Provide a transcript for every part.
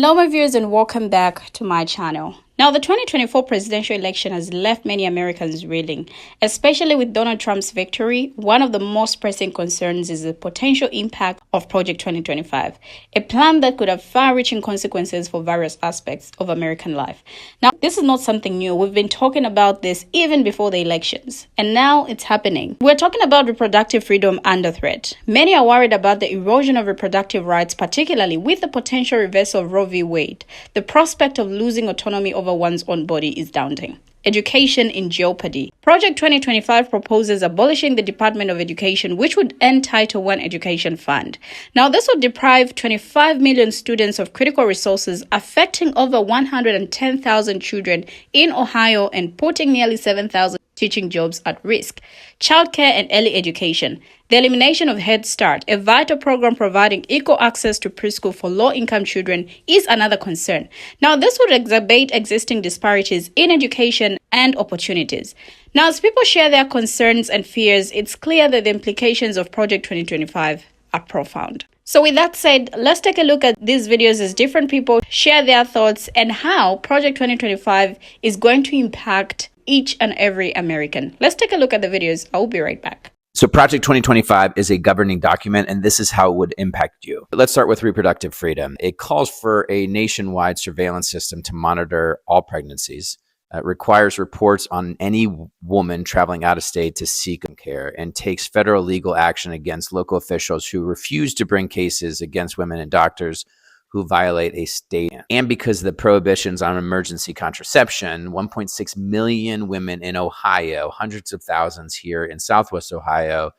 Hello my viewers and welcome back to my channel. Now, the 2024 presidential election has left many Americans reeling, especially with Donald Trump's victory. One of the most pressing concerns is the potential impact of Project 2025, a plan that could have far-reaching consequences for various aspects of American life. Now, this is not something new. We've been talking about this even before the elections, and now it's happening. We're talking about reproductive freedom under threat. Many are worried about the erosion of reproductive rights, particularly with the potential reversal of Roe v. Wade. The prospect of losing autonomy over one's own body is daunting. Education in jeopardy. Project 2025 proposes abolishing the Department of Education, which would end Title I Education Fund. Now, this would deprive 25 million students of critical resources, affecting over 110,000 children in Ohio and putting nearly 7,000 teaching jobs at risk. Childcare and early education. The elimination of Head Start, a vital program providing equal access to preschool for low-income children, is another concern. Now, this would exacerbate existing disparities in education and opportunities. Now, as people share their concerns and fears, it's clear that the implications of Project 2025 are profound. So with that said, let's take a look at these videos as different people share their thoughts and how Project 2025 is going to impact each and every American. Let's take a look at the videos. I'll be right back. So Project 2025 is a governing document, and this is how it would impact you. Let's start with reproductive freedom. It calls for a nationwide surveillance system to monitor all pregnancies. It requires reports on any woman traveling out of state to seek care, and takes federal legal action against local officials who refuse to bring cases against women and doctors who violate a state. And because of the prohibitions on emergency contraception, 1.6 million women in Ohio, hundreds of thousands here in Southwest Ohio,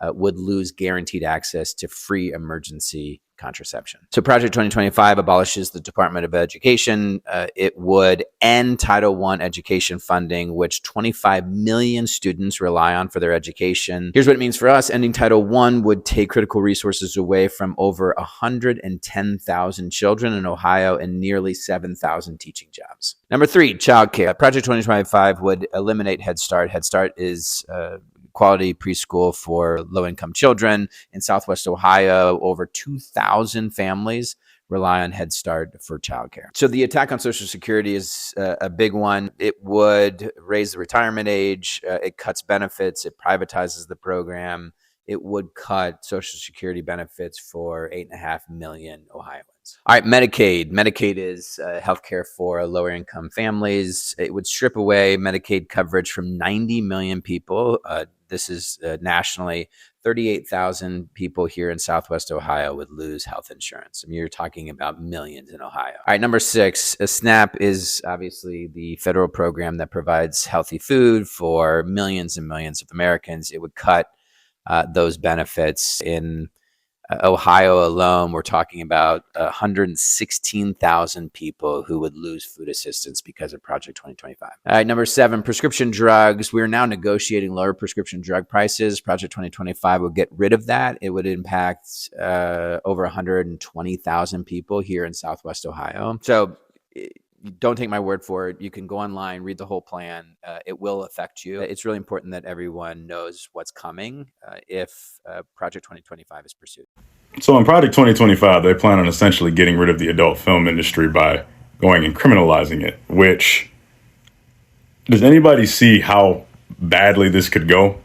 would lose guaranteed access to free emergency contraception. So Project 2025 abolishes the Department of Education. It would end Title I education funding, which 25 million students rely on for their education. Here's what it means for us. Ending Title I would take critical resources away from over 110,000 children in Ohio and nearly 7,000 teaching jobs. Number 3, childcare. Project 2025 would eliminate Head Start. Head Start is quality preschool for low-income children. In Southwest Ohio, over 2,000 families rely on Head Start for childcare. So the attack on Social Security is a big one. It would raise the retirement age. It cuts benefits. It privatizes the program. It would cut Social Security benefits for 8.5 million Ohioans. All right, Medicaid. Medicaid is healthcare for lower income families. It would strip away Medicaid coverage from 90 million people. This is nationally. 38,000 people here in Southwest Ohio would lose health insurance. I mean, you're talking about millions in Ohio. All right, number 6, SNAP is obviously the federal program that provides healthy food for millions and millions of Americans. It would cut those benefits. In Ohio alone, we're talking about 116,000 people who would lose food assistance because of Project 2025. All right, number 7, prescription drugs. We're now negotiating lower prescription drug prices. Project 2025 would get rid of that. It would impact over 120,000 people here in Southwest Ohio. So don't take my word for it. You can go online, read the whole plan. It will affect you. It's really important that everyone knows what's coming if Project 2025 is pursued. So in Project 2025, they plan on essentially getting rid of the adult film industry by going and criminalizing it, which, does anybody see how badly this could go?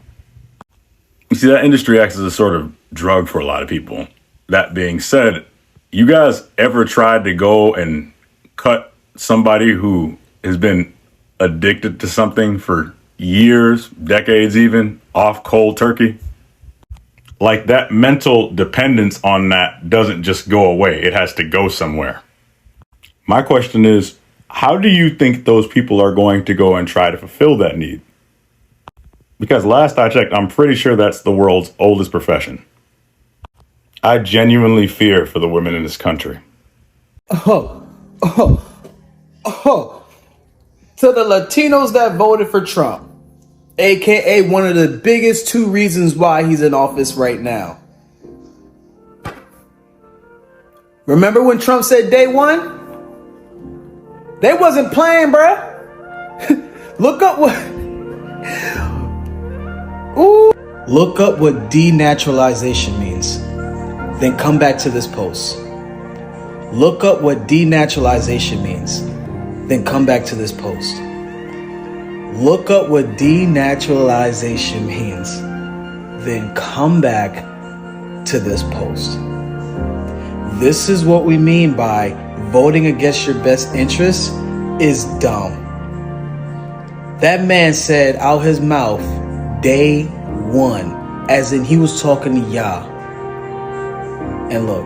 You see, that industry acts as a sort of drug for a lot of people. That being said, you guys ever tried to go and cut somebody who has been addicted to something for years, decades even, off cold turkey? Like, that mental dependence on that doesn't just go away. It has to go somewhere. My question is, how do you think those people are going to go and try to fulfill that need? Because last I checked, I'm pretty sure that's the world's oldest profession. I genuinely fear for the women in this country. To the Latinos that voted for Trump, aka one of the biggest 2 reasons why he's in office right now. Remember when Trump said day one? They wasn't playing, bruh. Look up what Look up what denaturalization means. Then come back to this post. Look up what denaturalization means, then come back to this post. Look up what denaturalization means, then come back to this post. This is what we mean by voting against your best interests is dumb. That man said out his mouth, day one, as in he was talking to Yah. And look.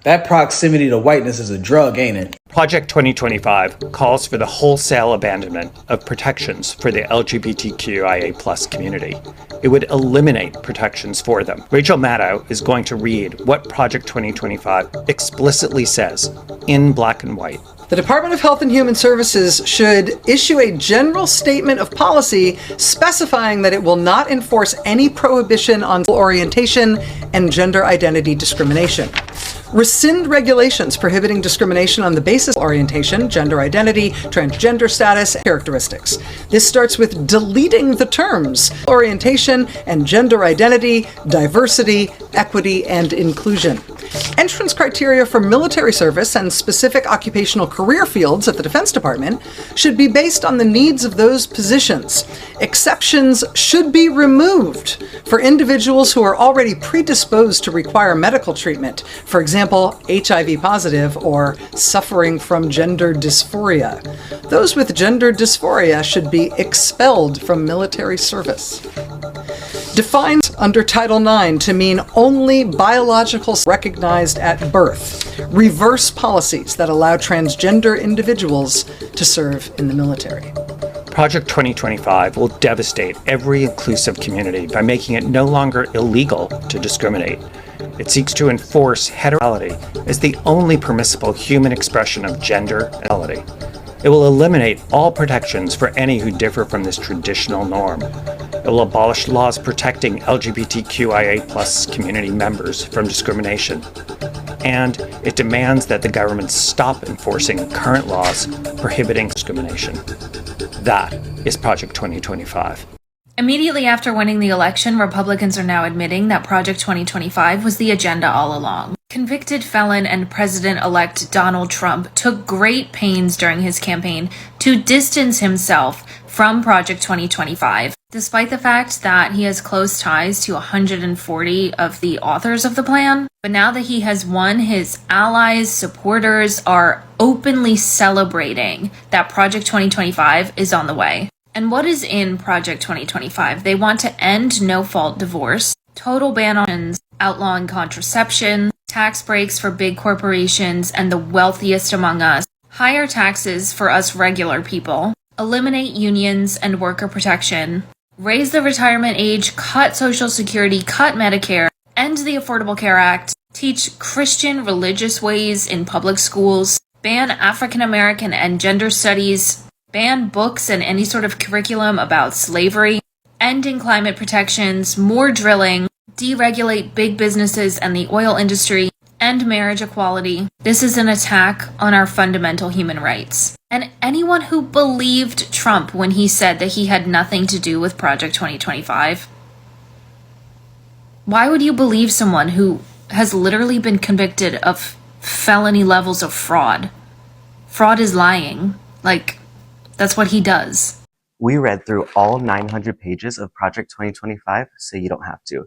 That proximity to whiteness is a drug, ain't it? Project 2025 calls for the wholesale abandonment of protections for the LGBTQIA+ community. It would eliminate protections for them. Rachel Maddow is going to read what Project 2025 explicitly says in black and white. The Department of Health and Human Services should issue a general statement of policy specifying that it will not enforce any prohibition on orientation and gender identity discrimination. Rescind regulations prohibiting discrimination on the basis of orientation, gender identity, transgender status, and characteristics. This starts with deleting the terms orientation and gender identity, diversity, equity, and inclusion. Entrance criteria for military service and specific occupational career fields at the Defense Department should be based on the needs of those positions. Exceptions should be removed for individuals who are already predisposed to require medical treatment, for example, HIV positive or suffering from gender dysphoria. Those with gender dysphoria should be expelled from military service. Defined under Title IX to mean only biological recognized at birth. Reverse policies that allow transgender individuals to serve in the military. Project 2025 will devastate every inclusive community by making it no longer illegal to discriminate. It seeks to enforce heterosexuality as the only permissible human expression of gender and sexuality. It will eliminate all protections for any who differ from this traditional norm. It will abolish laws protecting LGBTQIA+ community members from discrimination. And it demands that the government stop enforcing current laws prohibiting discrimination. That is Project 2025. Immediately after winning the election, Republicans are now admitting that Project 2025 was the agenda all along. Convicted felon and President-elect Donald Trump took great pains during his campaign to distance himself from Project 2025, despite the fact that he has close ties to 140 of the authors of the plan. But now that he has won, his allies, supporters are openly celebrating that Project 2025 is on the way. And what is in Project 2025? They want to end no-fault divorce, total ban on outlawing contraception, tax breaks for big corporations and the wealthiest among us, higher taxes for us regular people, eliminate unions and worker protection, raise the retirement age, cut Social Security, cut Medicare, end the Affordable Care Act, teach Christian religious ways in public schools, ban African American and gender studies, ban books and any sort of curriculum about slavery, ending climate protections, more drilling, deregulate big businesses and the oil industry, end marriage equality. This is an attack on our fundamental human rights. And anyone who believed Trump when he said that he had nothing to do with Project 2025, why would you believe someone who has literally been convicted of felony levels of fraud? Fraud is lying. That's what he does. We read through all 900 pages of Project 2025 so you don't have to.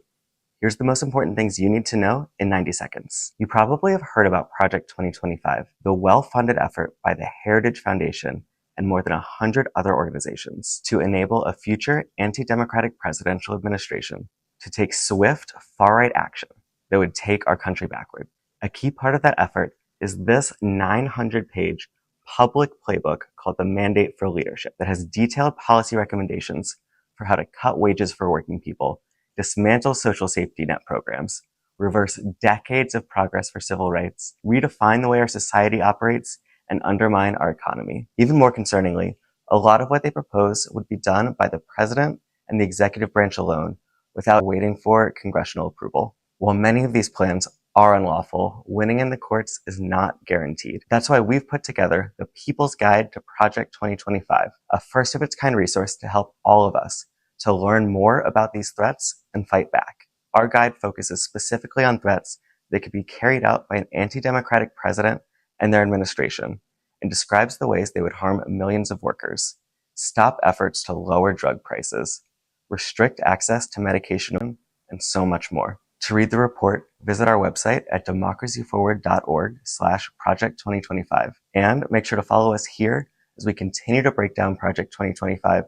Here's the most important things you need to know in 90 seconds. You probably have heard about Project 2025, the well-funded effort by the Heritage Foundation and more than 100 other organizations to enable a future anti-democratic presidential administration to take swift, far-right action that would take our country backward. A key part of that effort is this 900-page public playbook called the Mandate for Leadership that has detailed policy recommendations for how to cut wages for working people, dismantle social safety net programs, reverse decades of progress for civil rights, redefine the way our society operates, and undermine our economy. Even more concerningly, a lot of what they propose would be done by the president and the executive branch alone without waiting for congressional approval. While many of these plans are unlawful, winning in the courts is not guaranteed. That's why we've put together the People's Guide to Project 2025, a first-of-its-kind resource to help all of us to learn more about these threats and fight back. Our guide focuses specifically on threats that could be carried out by an anti-democratic president and their administration, and describes the ways they would harm millions of workers, stop efforts to lower drug prices, restrict access to medication, and so much more. To read the report, visit our website at democracyforward.org/project2025, and make sure to follow us here as we continue to break down Project 2025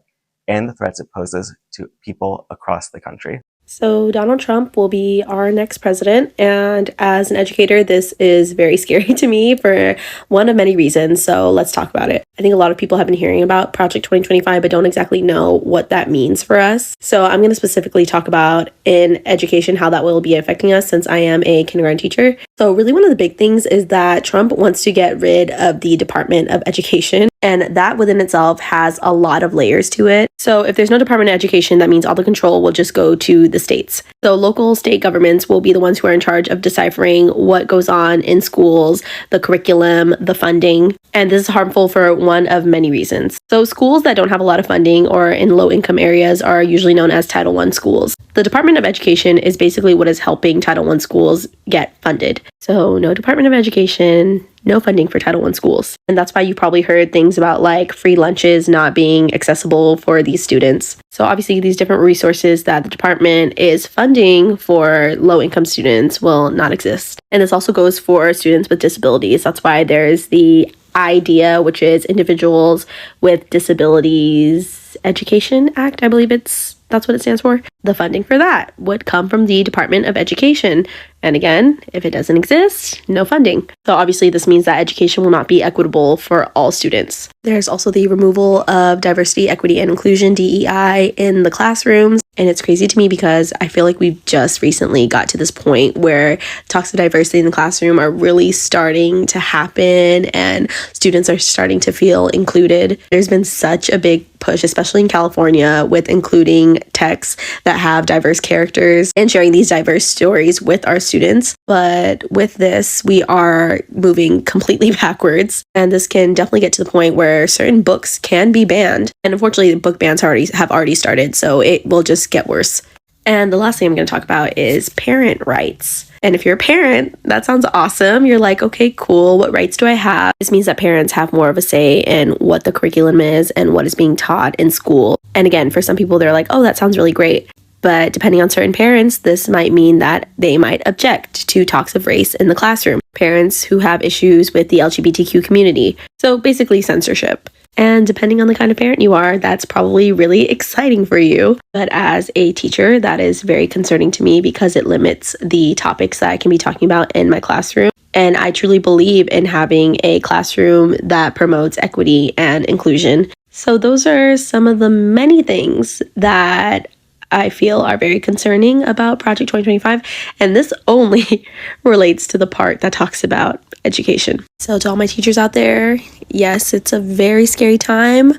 and the threats it poses to people across the country. So Donald Trump will be our next president, and as an educator, this is very scary to me for one of many reasons, so let's talk about it. I think a lot of people have been hearing about Project 2025 but don't exactly know what that means for us. So I'm going to specifically talk about in education how that will be affecting us, since I am a kindergarten teacher. So really one of the big things is that Trump wants to get rid of the Department of Education, and that within itself has a lot of layers to it. So if there's no Department of Education, that means all the control will just go to the states. So local state governments will be the ones who are in charge of deciphering what goes on in schools, the curriculum, the funding. And this is harmful for one of many reasons. So schools that don't have a lot of funding or in low-income areas are usually known as Title I schools. The Department of Education is basically what is helping Title I schools get funded. So no Department of Education, no funding for Title I schools. And that's why you probably heard things about like free lunches not being accessible for these students. So obviously these different resources that the department is funding for low-income students will not exist. And this also goes for students with disabilities. That's why there's the IDEA, which is Individuals with Disabilities Education Act, I believe that's what it stands for. The funding for that would come from the Department of Education. And again, if it doesn't exist, no funding. So obviously this means that education will not be equitable for all students. There's also the removal of diversity, equity, and inclusion, DEI, in the classrooms. And it's crazy to me because I feel like we've just recently got to this point where talks of diversity in the classroom are really starting to happen and students are starting to feel included. There's been such a big push, especially in California, with including texts that have diverse characters and sharing these diverse stories with our students. But with this, we are moving completely backwards. And this can definitely get to the point where certain books can be banned. And unfortunately, the book bans have already started, so it will just get worse. And the last thing I'm going to talk about is parent rights. And if you're a parent, that sounds awesome. You're like, okay, cool. What rights do I have? This means that parents have more of a say in what the curriculum is and what is being taught in school. And again, for some people, they're like, oh, that sounds really great. But depending on certain parents, this might mean that they might object to talks of race in the classroom. Parents who have issues with the LGBTQ community. So basically censorship. And depending on the kind of parent you are, that's probably really exciting for you. But as a teacher, that is very concerning to me because it limits the topics that I can be talking about in my classroom. And I truly believe in having a classroom that promotes equity and inclusion. So those are some of the many things that I feel are very concerning about Project 2025. And this only relates to the part that talks about education. So to all my teachers out there, yes, it's a very scary time,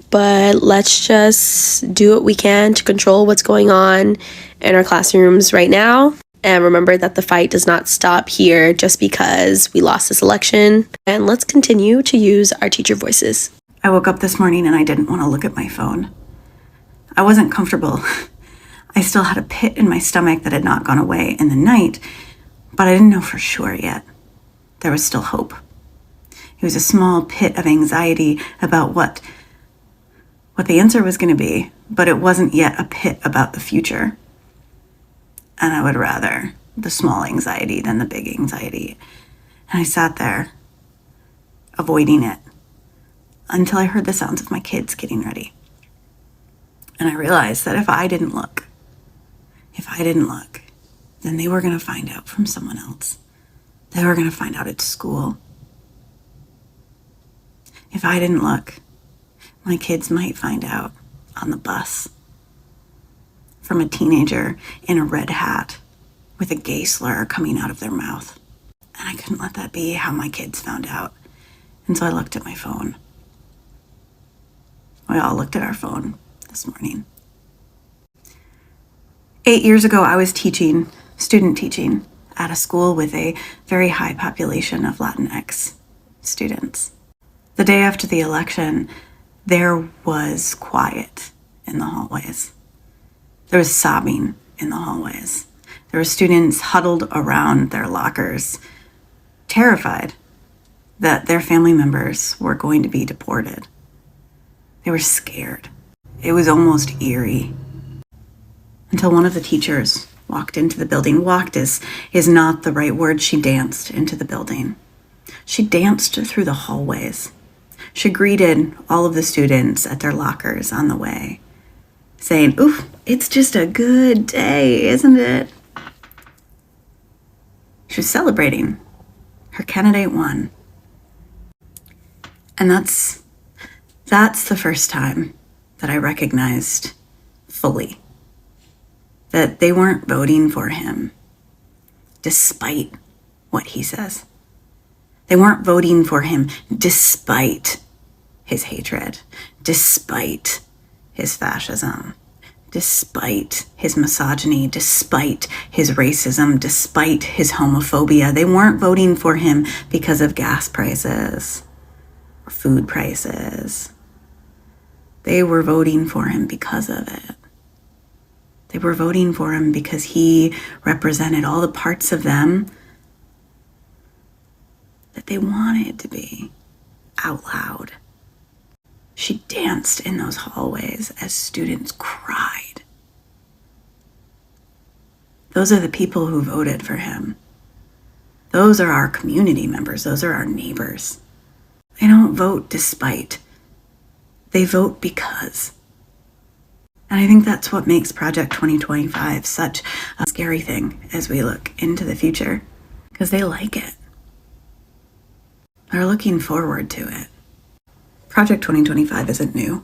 but let's just do what we can to control what's going on in our classrooms right now. And remember that the fight does not stop here just because we lost this election. And let's continue to use our teacher voices. I woke up this morning and I didn't want to look at my phone. I wasn't comfortable. I still had a pit in my stomach that had not gone away in the night, but I didn't know for sure yet. There was still hope. It was a small pit of anxiety about what the answer was going to be, but it wasn't yet a pit about the future. And I would rather the small anxiety than the big anxiety. And I sat there, avoiding it, until I heard the sounds of my kids getting ready. And I realized that if I didn't look, then they were going to find out from someone else. They were going to find out at school. If I didn't look, my kids might find out on the bus from a teenager in a red hat with a gay slur coming out of their mouth. And I couldn't let that be how my kids found out. And so I looked at my phone. We all looked at our phone this morning. 8 years ago, I was student teaching at a school with a very high population of Latinx students. The day after the election, there was quiet in the hallways. There was sobbing in the hallways. There were students huddled around their lockers, terrified that their family members were going to be deported. They were scared. It was almost eerie. Until one of the teachers walked into the building. Walked is not the right word. She danced into the building. She danced through the hallways. She greeted all of the students at their lockers on the way, saying, "Oof, it's just a good day, isn't it?" She was celebrating her candidate won. And that's the first time that I recognized fully that they weren't voting for him despite what he says. They weren't voting for him despite his hatred, despite his fascism, despite his misogyny, despite his racism, despite his homophobia. They weren't voting for him because of gas prices or food prices. They were voting for him because of it. They were voting for him because he represented all the parts of them that they wanted to be out loud. She danced in those hallways as students cried. Those are the people who voted for him. Those are our community members. Those are our neighbors. They don't vote despite. They vote because. And I think that's what makes Project 2025 such a scary thing as we look into the future, because they like it. They're looking forward to it. Project 2025 isn't new.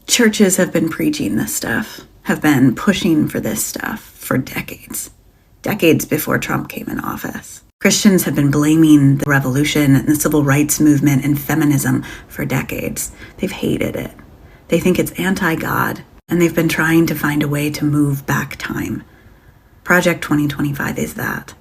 Churches have been preaching this stuff, have been pushing for this stuff for decades before Trump came in office. Christians have been blaming the revolution and the civil rights movement and feminism for decades. They've hated it. They think it's anti-God, and they've been trying to find a way to move back time. Project 2025 is that.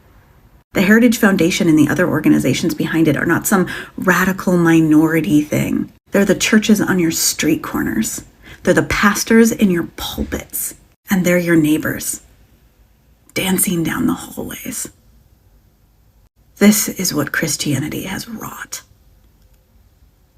The Heritage Foundation and the other organizations behind it are not some radical minority thing. They're the churches on your street corners. They're the pastors in your pulpits. And they're your neighbors, dancing down the hallways. This is what Christianity has wrought.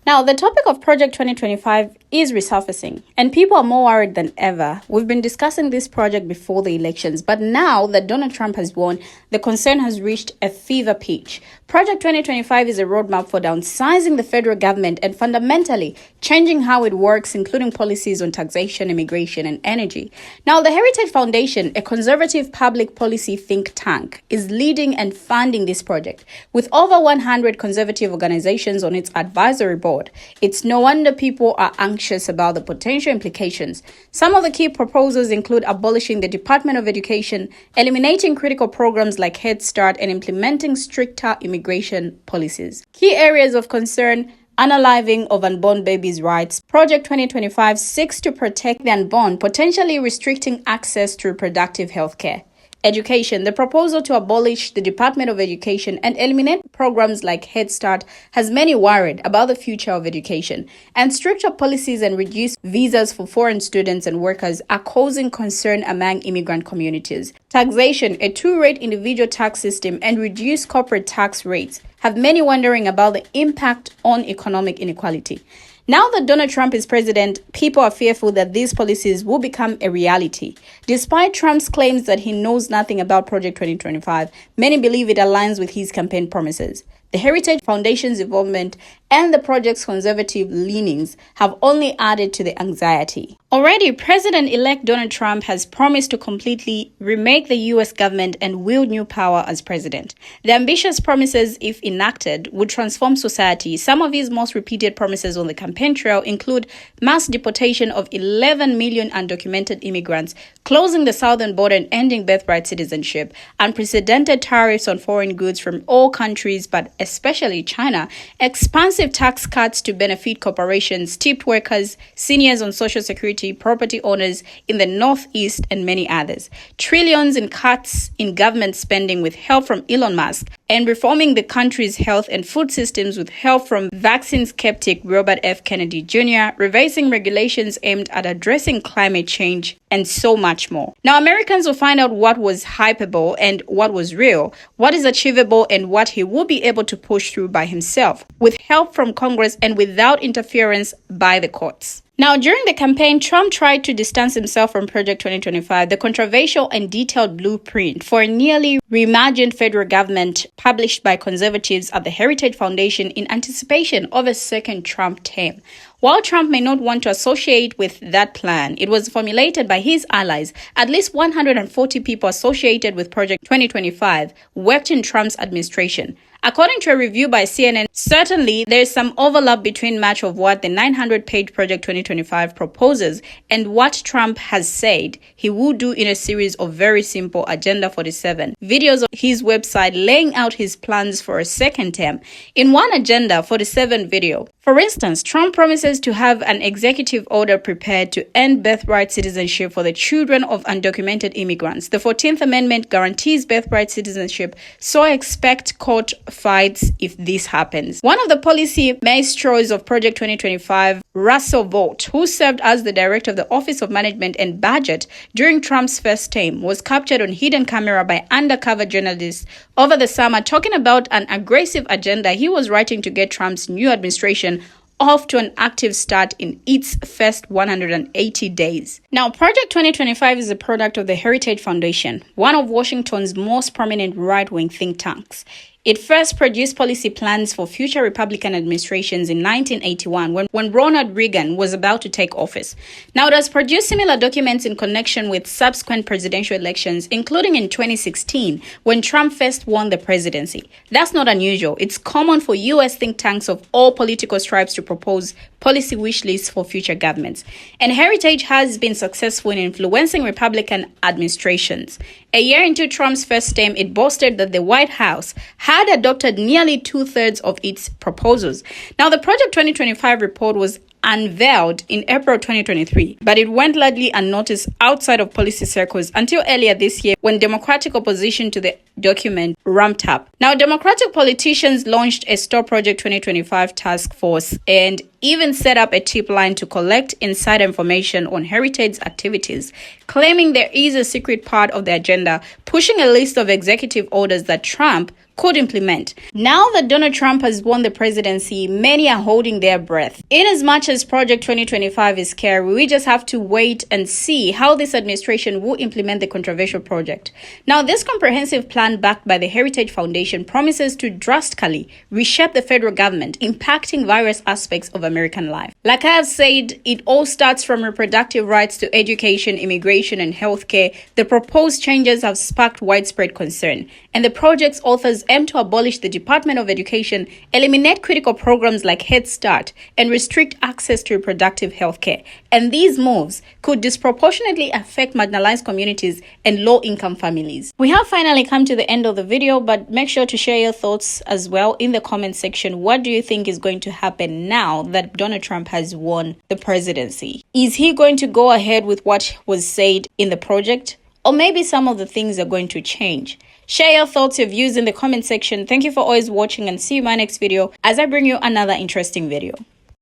Now, the topic of Project 2025 is resurfacing, and people are more worried than ever. We've been discussing this project before the elections, but now that Donald Trump has won, the concern has reached a fever pitch. Project 2025 is a roadmap for downsizing the federal government and fundamentally changing how it works, including policies on taxation, immigration, and energy. Now, the Heritage Foundation, a conservative public policy think tank, is leading and funding this project, with over 100 conservative organizations on its advisory board. It's no wonder people are anxious about the potential implications. Some of the key proposals include abolishing the Department of Education, eliminating critical programs like Head Start, and implementing stricter immigration policies. Key areas of concern: unaliving of unborn babies' rights. Project 2025 seeks to protect the unborn, potentially restricting access to reproductive health care. Education. The proposal to abolish the Department of Education and eliminate programs like Head Start has many worried about the future of education. And stricter policies and reduced visas for foreign students and workers are causing concern among immigrant communities. Taxation. A two-rate individual tax system and reduced corporate tax rates have many wondering about the impact on economic inequality. Now that Donald Trump is president, people are fearful that these policies will become a reality. Despite Trump's claims that he knows nothing about Project 2025, many believe it aligns with his campaign promises. The Heritage Foundation's involvement and the project's conservative leanings have only added to the anxiety. Already, President-elect Donald Trump has promised to completely remake the U.S. government and wield new power as president. The ambitious promises, if enacted, would transform society. Some of his most repeated promises on the campaign trail include mass deportation of 11 million undocumented immigrants, closing the southern border and ending birthright citizenship, unprecedented tariffs on foreign goods from all countries, but especially China, expansive tax cuts to benefit corporations, tipped workers, seniors on Social Security, property owners in the Northeast, and many others. Trillions in cuts in government spending with help from Elon Musk, and reforming the country's health and food systems with help from vaccine skeptic Robert F. Kennedy Jr., revising regulations aimed at addressing climate change, and so much more. Now, Americans will find out what was hyperbole and what was real, what is achievable and what he will be able to push through by himself, with help from Congress and without interference by the courts. Now, during the campaign, Trump tried to distance himself from Project 2025, the controversial and detailed blueprint for a nearly reimagined federal government published by conservatives at the Heritage Foundation in anticipation of a second Trump term. While Trump may not want to associate with that plan, it was formulated by his allies. At least 140 people associated with Project 2025 worked in Trump's administration. According to a review by CNN, certainly there is some overlap between much of what the 900-page Project 2025 proposes and what Trump has said he will do in a series of very simple Agenda 47 videos on his website laying out his plans for a second term. In one Agenda 47 video, for instance, Trump promises to have an executive order prepared to end birthright citizenship for the children of undocumented immigrants. The 14th Amendment guarantees birthright citizenship, so I expect court fights if this happens. One of the policy maestros of Project 2025, Russell Vought, who served as the director of the Office of Management and Budget during Trump's first term, was captured on hidden camera by undercover journalists over the summer talking about an aggressive agenda he was writing to get Trump's new administration off to an active start in its first 180 days. Now, Project 2025 is a product of the Heritage Foundation, one of Washington's most prominent right-wing think tanks. It first produced policy plans for future Republican administrations in 1981 when Ronald Reagan was about to take office. Now, it has produced similar documents in connection with subsequent presidential elections, including in 2016 when Trump first won the presidency. That's not unusual. It's common for U.S. think tanks of all political stripes to propose policy wish lists for future governments. And Heritage has been successful in influencing Republican administrations. A year into Trump's first term, it boasted that the White House had adopted nearly 2/3 of its proposals. Now, the Project 2025 report was unveiled in April 2023, but it went largely unnoticed outside of policy circles until earlier this year when Democratic opposition to the document ramped up. Now, Democratic politicians launched a Stop Project 2025 task force and even set up a tip line to collect insider information on Heritage activities, claiming there is a secret part of the agenda, pushing a list of executive orders that Trump could implement. Now that Donald Trump has won the presidency, many are holding their breath. In as much as Project 2025 is scary, we just have to wait and see how this administration will implement the controversial project. Now, this comprehensive plan backed by the Heritage Foundation promises to drastically reshape the federal government, impacting various aspects of American life. Like I have said, it all starts from reproductive rights to education, immigration, and healthcare. The proposed changes have sparked widespread concern, and the project's authors aim to abolish the Department of Education, eliminate critical programs like Head Start, and restrict access to reproductive health care. And these moves could disproportionately affect marginalized communities and low-income families. We have finally come to the end of the video, but make sure to share your thoughts as well in the comment section. What do you think is going to happen now that Donald Trump has won the presidency? Is he going to go ahead with what was said in the project? Or maybe some of the things are going to change? Share your thoughts, your views in the comment section. Thank you for always watching and see you in my next video as I bring you another interesting video.